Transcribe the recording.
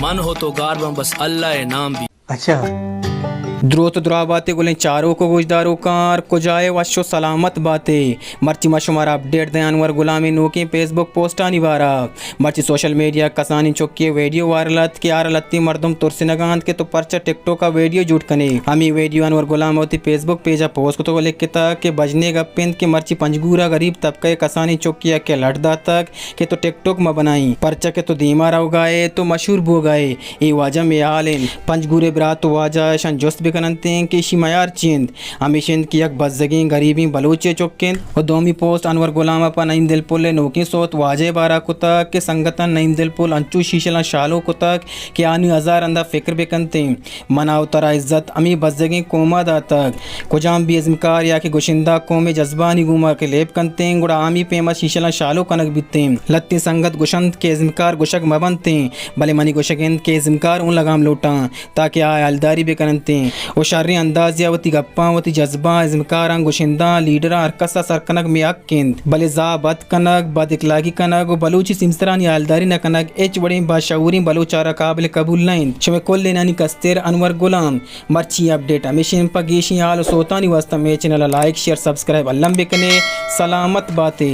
मन हो तो गार बस अल्लाह है नाम भी। अच्छा द्रोत द्रा बातें गुलें चारों को गुजदारों कार को जाए वशो सलामत बातें मर्ची मशुमार अपडेट दे अनवर गुलामी नोकी फेसबुक पोस्टा निवारा मर्ची सोशल मीडिया कसानी चौकी वीडियो वायरलत के आर लत्ती मर्दम तुरसिनगांत के तो पर्चा टिकटॉक का वीडियो जुट कने हमी वीडियो अनवर गुलाम होती फेसबुक पेजा पोस्ट को तो लिख के तक के बजने गप्पिंद के मर्ची पंजगूरा गरीब तबके कसानी चौकिया के लड़दा तक के तो टिकटॉक में बनाई पर्चा के तो धीमा रह गए तो मशहूर बो गए ये वाजा में आलेन पंजगूरे बरात वाजा शन जोस्त कनते कि शिमायार चिंद हमेशिंद की यक बज़गी गरीबी बलूचे चौकिंद और दोमी पोस्ट अनवर गुलाम पर नईम दिल पुल नोकी सोत वाजे बारा कुतक के संगतन नईम दिल पुल अंचू शीशला शालो कुतक के आनी हज़ार अंदा फिक्र बेकनते मनाव तरा इज्जत अमी बज़गी कोमा दा तक कुजाम भी इज़मकार या कि गुशिंदा कोमे जज्बानी गुमा के लेप कनते गुड़ा आमी पेमा शीशला शालो कनक बिते लत्ती संगत गुशंद के इज़मकार गुशक मबनते भले मनी गुशकिंद के इज़मकार उन लगाम लूटा ताकि आय अलदारी बेकनते वो शारी अंदाज या वती गप्पा वती जज्बा इज़मकार गुशिंदा लीडर अरकसा सरकनक में अक्किंद भले जा बद कनक बद इखलाकी कनक बलूची सिमसरानी आलदारी न कनक एच बड़ी बाशऊरी बलूचारा काबिल कबूल नहीं शमे कोल्ले नानी कस्तेर अनवर गुलाम मर्ची अपडेट हमेशा पगेशी आल सोतानी वास्ता में channel like share subscribe Allam bakanae सलामत बातें।